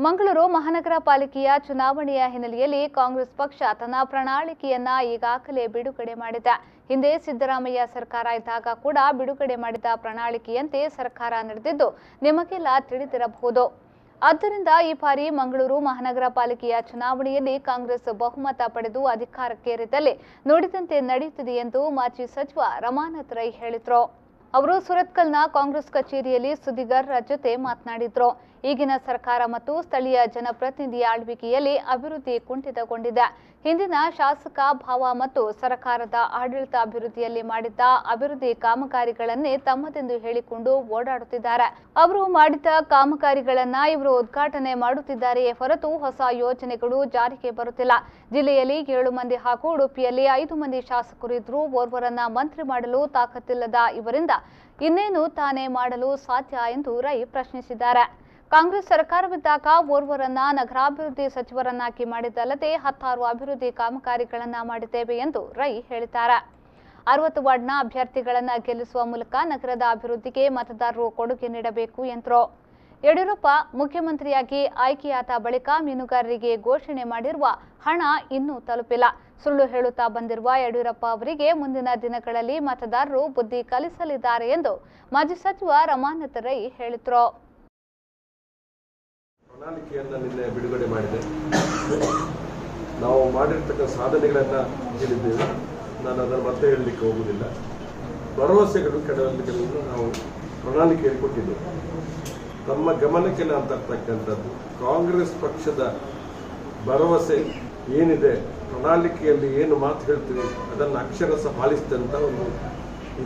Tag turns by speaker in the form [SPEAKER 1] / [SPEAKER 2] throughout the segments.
[SPEAKER 1] ಮಂಗಳೂರು ಮಹಾನಗರ ಪಾಲಿಕೆಯ ಚುನಾವಣೆಯ ಹಿನ್ನೆಲೆಯಲ್ಲಿ ಕಾಂಗ್ರೆಸ್ ಪಕ್ಷ ತನ್ನ ಪ್ರಣಾಳಿಕೆಯನ್ನ ಈಗಾಗಲೇ ಬಿಡುಗಡೆ ಮಾಡಿದೆ. ಹಿಂದೆ ಸಿದ್ದರಾಮಯ್ಯ ಸರ್ಕಾರ ಇದ್ದಾಗ ಕೂಡ ಬಿಡುಗಡೆ ಮಾಡಿದ ಪ್ರಣಾಳಿಕೆಯಂತೆ ಸರ್ಕಾರ ನಡೆದಿದ್ದು ನಿಮಗೆಲ್ಲ ತಿಳಿದಿರಬಹುದು. ಆದ್ದರಿಂದ ಈ ಬಾರಿ ಮಂಗಳೂರು ಮಹಾನಗರ ಪಾಲಿಕೆಯ ಚುನಾವಣೆಯಲ್ಲಿ ಕಾಂಗ್ರೆಸ್ ಬಹುಮತ ಪಡೆದು ಅಧಿಕಾರಕ್ಕೇರಿದಲ್ಲಿ ನುಡಿದಂತೆ ನಡೆಯುತ್ತದೆ ಎಂದು ಮಾಜಿ ಸಚಿವ ರಮಾನಾಥ್ ರೈ ಹೇಳಿದರು. ಅವರು ಸುರತ್ಕಲ್ನ ಕಾಂಗ್ರೆಸ್ ಕಚೇರಿಯಲ್ಲಿ ಸುದ್ದಿಗಾರರ ಜೊತೆ ಮಾತನಾಡಿದರು. ಈಗಿನ ಸರ್ಕಾರ ಮತ್ತು ಸ್ಥಳೀಯ ಜನಪ್ರತಿನಿಧಿ ಆಳ್ವಿಕೆಯಲ್ಲಿ ಅಭಿವೃದ್ಧಿ ಕುಂಠಿತಗೊಂಡಿದೆ. ಹಿಂದಿನ ಶಾಸಕ ಭಾವ ಮತ್ತು ಸರ್ಕಾರದ ಆಡಳಿತ ಅಭಿವೃದ್ಧಿಯಲ್ಲಿ ಮಾಡಿದ್ದ ಅಭಿವೃದ್ಧಿ ಕಾಮಗಾರಿಗಳನ್ನೇ ತಮ್ಮದೆಂದು ಹೇಳಿಕೊಂಡು ಓಡಾಡುತ್ತಿದ್ದಾರೆ. ಅವರು ಮಾಡಿದ ಕಾಮಗಾರಿಗಳನ್ನ ಇವರು ಉದ್ಘಾಟನೆ ಮಾಡುತ್ತಿದ್ದಾರೆಯೇ ಹೊರತು ಹೊಸ ಯೋಜನೆಗಳು ಜಾರಿಗೆ ಬರುತ್ತಿಲ್ಲ. ಜಿಲ್ಲೆಯಲ್ಲಿ 7 ಮಂದಿ ಹಾಗೂ ಉಡುಪಿಯಲ್ಲಿ 5 ಮಂದಿ ಶಾಸಕರು ಇದ್ರೂ ಓರ್ವರನ್ನ ಮಂತ್ರಿ ಮಾಡಲು ತಾಕತ್ತಿಲ್ಲದ ಇವರಿಂದ ಇನ್ನೇನು ತಾನೇ ಮಾಡಲು ಸಾಧ್ಯ ಎಂದು ರೈ ಪ್ರಶ್ನಿಸಿದ್ದಾರೆ. ಕಾಂಗ್ರೆಸ್ ಸರ್ಕಾರವಿದ್ದಾಗ ಓರ್ವರನ್ನ ನಗರಾಭಿವೃದ್ಧಿ ಸಚಿವರನ್ನಾಗಿ ಮಾಡಿದ್ದಲ್ಲದೆ 10 ಅಭಿವೃದ್ಧಿ ಕಾಮಗಾರಿಗಳನ್ನ ಮಾಡಿದ್ದೇವೆ ಎಂದು ರೈ ಹೇಳಿದ್ದಾರೆ. 60 ವಾರ್ಡ್ನ ಅಭ್ಯರ್ಥಿಗಳನ್ನ ಗೆಲ್ಲಿಸುವ ಮೂಲಕ ನಗರದ ಅಭಿವೃದ್ಧಿಗೆ ಮತದಾರರು ಕೊಡುಗೆ ನೀಡಬೇಕು ಎಂದರು. ಯಡಿಯೂರಪ್ಪ ಮುಖ್ಯಮಂತ್ರಿಯಾಗಿ ಆಯ್ಕೆಯಾದ ಬಳಿಕ ಮೀನುಗಾರರಿಗೆ ಘೋಷಣೆ ಮಾಡಿರುವ ಹಣ ಇನ್ನೂ ತಲುಪಿಲ್ಲ. ಸುಳ್ಳು ಹೇಳುತ್ತಾ ಬಂದಿರುವ ಯಡಿಯೂರಪ್ಪ ಅವರಿಗೆ ಮುಂದಿನ ದಿನಗಳಲ್ಲಿ ಮತದಾರರು ಬುದ್ಧಿ ಕಲಿಸಲಿದ್ದಾರೆ ಎಂದು ಮಾಜಿ ಸಚಿವ ರಮಾನಾಥ್ ರೈ ಹೇಳಿದರು.
[SPEAKER 2] ಪ್ರಣಾಳಿಕೆಯನ್ನು ನಿನ್ನೆ ಬಿಡುಗಡೆ ಮಾಡಿದೆ. ನಾವು ಮಾಡಿರ್ತಕ್ಕ ಸಾಧನೆಗಳನ್ನು ಹೇಳಿದ್ದೇವೆ. ನಾನು ಅದನ್ನು ಮತ್ತೆ ಹೇಳಲಿಕ್ಕೆ ಹೋಗುವುದಿಲ್ಲ. ಭರವಸೆಗಳು ಕೆಲವೊಂದು ನಾವು ಪ್ರಣಾಳಿಕೆಯಲ್ಲಿ ಕೊಟ್ಟಿದ್ದೇವೆ. ತಮ್ಮ ಗಮನಕ್ಕೆ ನಾನು ತರ್ತಕ್ಕಂಥದ್ದು ಕಾಂಗ್ರೆಸ್ ಪಕ್ಷದ ಭರವಸೆ ಏನಿದೆ, ಪ್ರಣಾಳಿಕೆಯಲ್ಲಿ ಏನು ಮಾತು ಹೇಳ್ತೀವಿ ಅದನ್ನು ಅಕ್ಷರಶಃ ಪಾಲಿಸಿದಂಥ ಒಂದು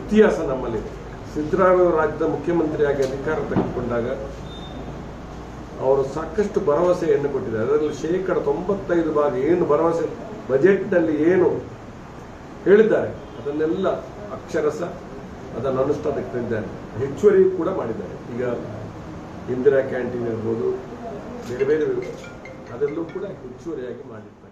[SPEAKER 2] ಇತಿಹಾಸ ನಮ್ಮಲ್ಲಿದೆ. ಸಿದ್ದರಾಮಯ್ಯ ರಾಜ್ಯದ ಮುಖ್ಯಮಂತ್ರಿಯಾಗಿ ಅಧಿಕಾರ ತೆಗೆದುಕೊಂಡಾಗ ಅವರು ಸಾಕಷ್ಟು ಭರವಸೆಯನ್ನು ಕೊಟ್ಟಿದ್ದಾರೆ. ಅದರಲ್ಲಿ 95% ಏನು ಭರವಸೆ ಬಜೆಟ್ನಲ್ಲಿ ಏನು ಹೇಳಿದ್ದಾರೆ ಅದನ್ನೆಲ್ಲ ಅಕ್ಷರಶಃ ಅದನ್ನು ಅನುಷ್ಠಾನಕ್ಕೆ ತಂದಿದ್ದಾರೆ. ಹೆಚ್ಚುವರಿ ಕೂಡ ಮಾಡಿದ್ದಾರೆ. ಈಗ ಇಂದಿರಾ ಕ್ಯಾಂಟೀನ್ ಇರ್ಬೋದು, ಬೇರೆ ಬೇರೆ ಅದರಲ್ಲೂ ಕೂಡ ಹೆಚ್ಚುವರಿಯಾಗಿ ಮಾಡಿದ್ದಾರೆ.